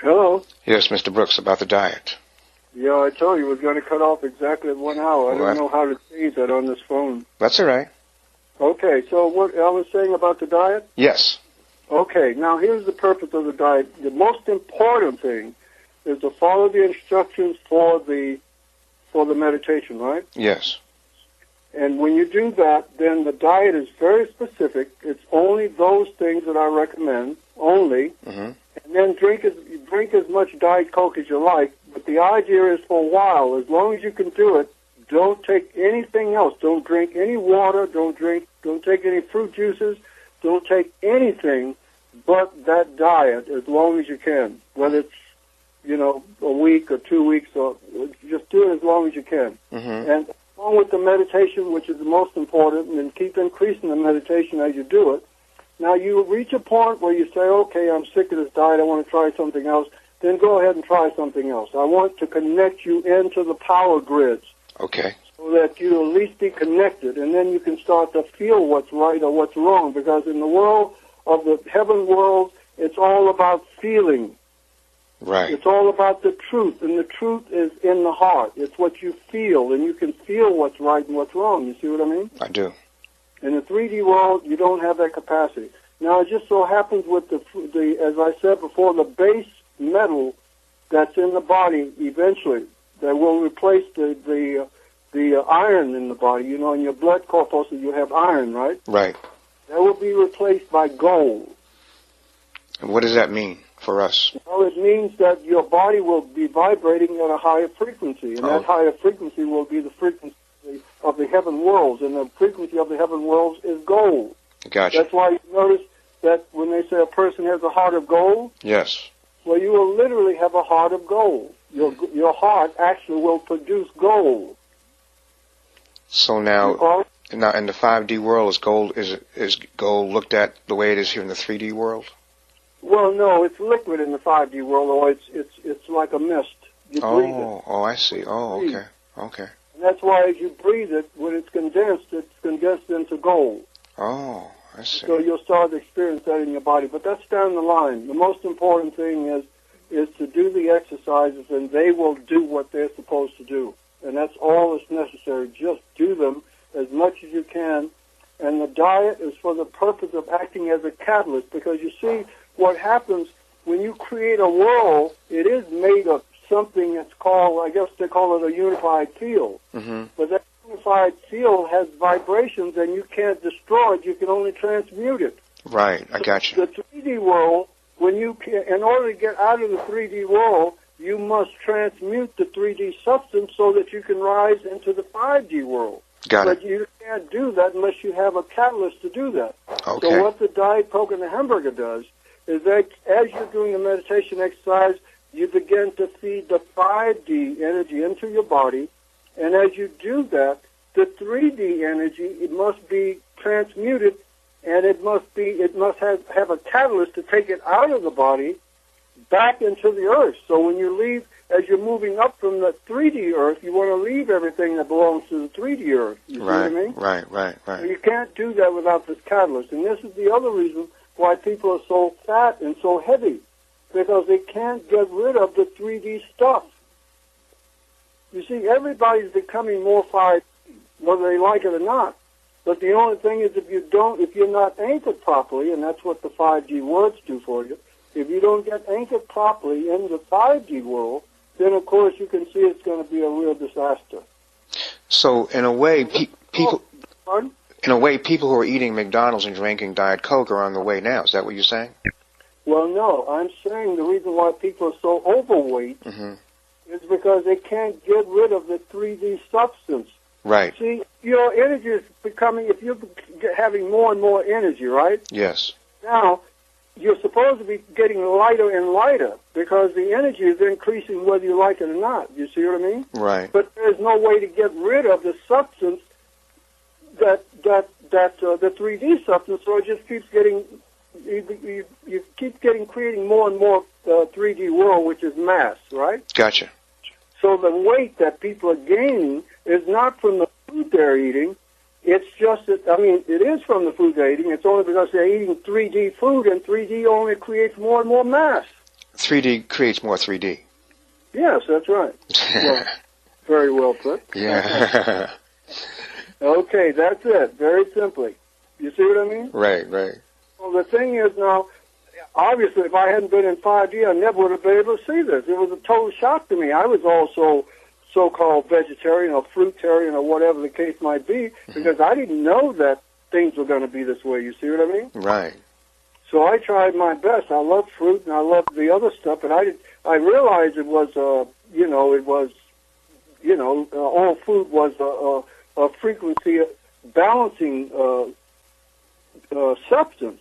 Hello? Yes, Mr. Brooks, about the diet. Yeah, I told you it was going to cut off exactly at 1 hour. I don't know how to change that on this phone. That's all right. Okay, so what I was saying about the diet? Yes. Okay, now here's the purpose of the diet. The most important thing is to follow the instructions for the meditation, right? Yes. And when you do that, then the diet is very specific. It's only those things that I recommend, only. Mm-hmm. And then drink as much Diet Coke as you like. But the idea is for a while, as long as you can do it, don't take anything else. Don't drink any water. Don't take any fruit juices. Don't take anything but that diet as long as you can. Whether it's, a week or 2 weeks, or just do it as long as you can. Mm-hmm. And along with the meditation, which is the most important, and keep increasing the meditation as you do it. Now you reach a point where you say, okay, I'm sick of this diet, I want to try something else, then go ahead and try something else. I want to connect you into the power grids. Okay. So that you at least be connected, and then you can start to feel what's right or what's wrong, because in the world of the heaven world, it's all about feeling. Right. It's all about the truth, and the truth is in the heart. It's what you feel, and you can feel what's right and what's wrong. You see what I mean? I do. In the 3D world, you don't have that capacity. Now, it just so happens with the as I said before, the base metal that's in the body eventually that will replace the iron in the body. In your blood corpuscles, you have iron, right? Right. That will be replaced by gold. And what does that mean for us? Well, it means that your body will be vibrating at a higher frequency, and that higher frequency will be the frequency of the heaven worlds, and the frequency of the heaven worlds is gold. Gotcha. That's why you notice that when they say a person has a heart of gold, yes. Well, you will literally have a heart of gold. Your heart actually will produce gold. So now in the 5D world, is gold looked at the way it is here in the 3D world? Well, no, it's liquid in the 5D world, or it's like a mist. You breathe it. Oh, I see. Oh, okay. And that's why as you breathe it, when it's condensed into gold. Oh, I see. So you'll start to experience that in your body. But that's down the line. The most important thing is to do the exercises, and they will do what they're supposed to do. And that's all that's necessary. Just do them as much as you can. And the diet is for the purpose of acting as a catalyst, because you see what happens when you create a world, it is made of something that's called, I guess they call it a unified field. Mm-hmm. But that unified field has vibrations, and you can't destroy it. You can only transmute it. Right, I got you. The 3D world, in order to get out of the 3D world, you must transmute the 3D substance so that you can rise into the 5D world. Got it. But you can't do that unless you have a catalyst to do that. Okay. So what the Diet Coke and the hamburger does is that as you're doing a meditation exercise, you begin to feed the 5D energy into your body, and as you do that, the 3D energy, it must be transmuted, and it must have a catalyst to take it out of the body back into the earth. So when you leave, as you're moving up from the 3D earth, you want to leave everything that belongs to the 3D earth. You see what I mean? Right. So you can't do that without this catalyst. And this is the other reason why people are so fat and so heavy, because they can't get rid of the 3D stuff. You see, everybody's becoming more 5D, whether they like it or not. But the only thing is if you're not anchored properly, and that's what the 5G words do for you, if you don't get anchored properly in the 5G world, then of course you can see it's going to be a real disaster. So in a way, people Pardon? In a way, people who are eating McDonald's and drinking Diet Coke are on the way now. Is that what you're saying? Well, no. I'm saying the reason why people are so overweight is because they can't get rid of the 3D substance. Right. See, your energy is becoming, if you're having more and more energy, right? Yes. Now, you're supposed to be getting lighter and lighter because the energy is increasing whether you like it or not. You see what I mean? Right. But there's no way to get rid of the substance the 3D substance, so it just keeps getting, you keep creating more and more 3D world, which is mass, right? Gotcha. So the weight that people are gaining is not from the food they're eating. It's just that, it is from the food they're eating. It's only because they're eating 3D food, and 3D only creates more and more mass. 3D creates more 3D. Yes, that's right. Well, very well put. Yeah. Okay, that's it. Very simply. You see what I mean? Right, right. Well, the thing is now, obviously, if I hadn't been in 5D, I never would have been able to see this. It was a total shock to me. I was also so-called vegetarian or fruitarian or whatever the case might be, because I didn't know that things were going to be this way. You see what I mean? Right. So I tried my best. I love fruit and I love the other stuff, but I realized it was, all food was a frequency balancing substance.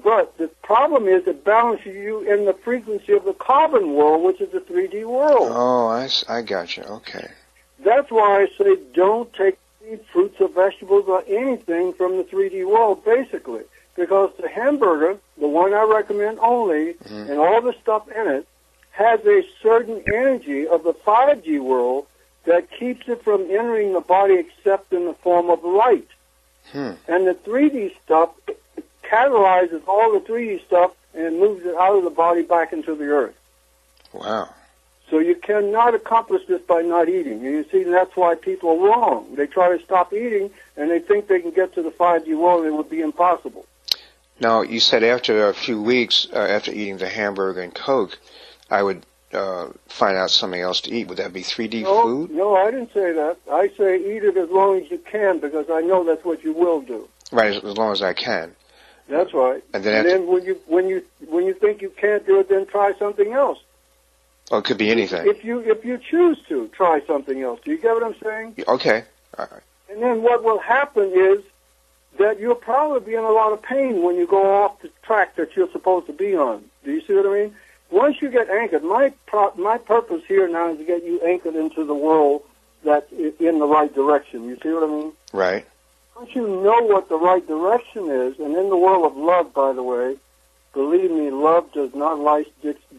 But the problem is it balances you in the frequency of the carbon world, which is the 3D world. Oh, I got you. Okay. That's why I say don't take fruits or vegetables or anything from the 3D world, basically. Because the hamburger, the one I recommend only, and all the stuff in it, has a certain energy of the 5G world that keeps it from entering the body except in the form of light. And the 3D stuff catalyzes all the 3D stuff and moves it out of the body back into the earth. Wow. So you cannot accomplish this by not eating. And you see, that's why people are wrong. They try to stop eating, and they think they can get to the 5G world, and it would be impossible. Now, you said after a few weeks, after eating the hamburger and Coke, I would find out something else to eat. Would that be 3D food? No, I didn't say that. I say eat it as long as you can, because I know that's what you will do. Right, as long as I can. That's right. And then when you think you can't do it, then try something else. Oh, it could be anything. If you choose to, try something else. Do you get what I'm saying? Okay. All right. And then what will happen is that you'll probably be in a lot of pain when you go off the track that you're supposed to be on. Do you see what I mean? Once you get anchored, my purpose here now is to get you anchored into the world that's in the right direction. You see what I mean? Right. Once you know what the right direction is, and in the world of love, by the way, believe me, love does not like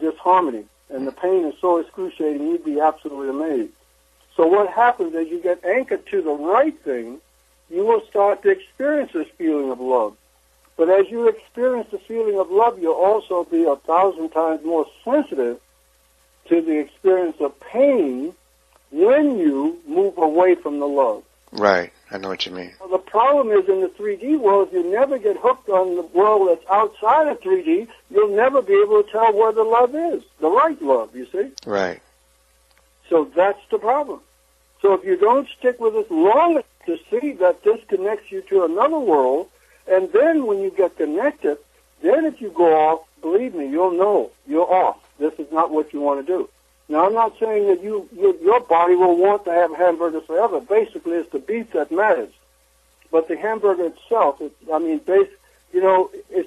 disharmony. And the pain is so excruciating, you'd be absolutely amazed. So what happens is you get anchored to the right thing, you will start to experience this feeling of love. But as you experience the feeling of love, you'll also be 1,000 times more sensitive to the experience of pain when you move away from the love. Right. I know what you mean. Well, the problem is in the 3D world, if you never get hooked on the world that's outside of 3D, you'll never be able to tell where the love is, the right love, you see? Right. So that's the problem. So if you don't stick with it long enough to see that this connects you to another world, and then when you get connected, then if you go off, believe me, you'll know you're off. This is not what you want to do. Now, I'm not saying that your body will want to have hamburgers forever. Basically, it's the beef that matters. But the hamburger itself, it's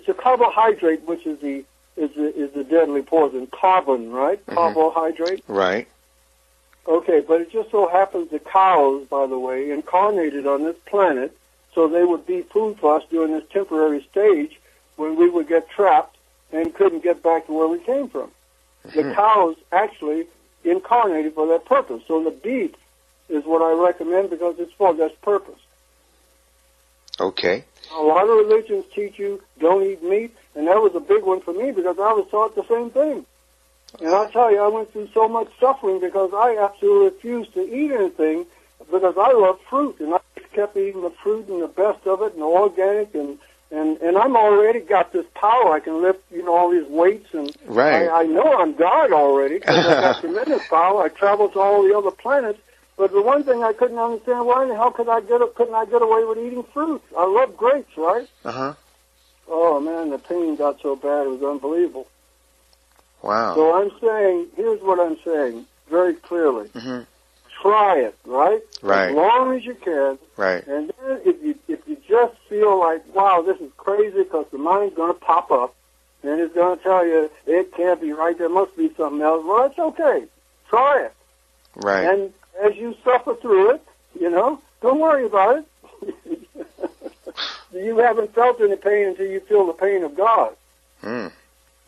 the carbohydrate, which is the deadly poison. Carbon, right? Carbohydrate. Right. Okay, but it just so happens the cows, by the way, incarnated on this planet, so they would be food for us during this temporary stage when we would get trapped and couldn't get back to where we came from. The cows actually incarnated for that purpose. So the beef is what I recommend because it's for this purpose. Okay. A lot of religions teach you don't eat meat, and that was a big one for me because I was taught the same thing. And I tell you, I went through so much suffering because I absolutely refused to eat anything because I love fruit, and I just kept eating the fruit and the best of it and the organic and I'm already got this power. I can lift, all these weights, and right. I know I'm God already because I got tremendous power. I travel to all the other planets. But the one thing I couldn't understand, why in the hell couldn't I get away with eating fruit? I love grapes, right? Uh-huh. Oh, man, the pain got so bad it was unbelievable. Wow. So I'm saying, here's what I'm saying very clearly. Mm-hmm. Try it, right? Right. As long as you can. Right. And then if you just feel like, wow, this is crazy because the mind's going to pop up and it's going to tell you it can't be right, there must be something else. Well, it's okay. Try it. Right. And as you suffer through it, don't worry about it. You haven't felt any pain until you feel the pain of God. Mm.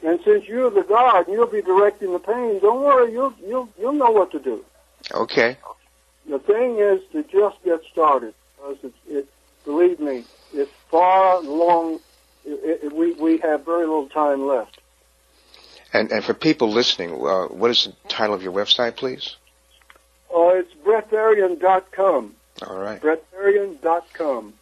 And since you're the God and you'll be directing the pain, don't worry, you'll know what to do. Okay. The thing is to just get started. Because believe me, it's far long. We have very little time left. And for people listening, what is the title of your website, please? It's breatharian.com. All right. breatharian.com.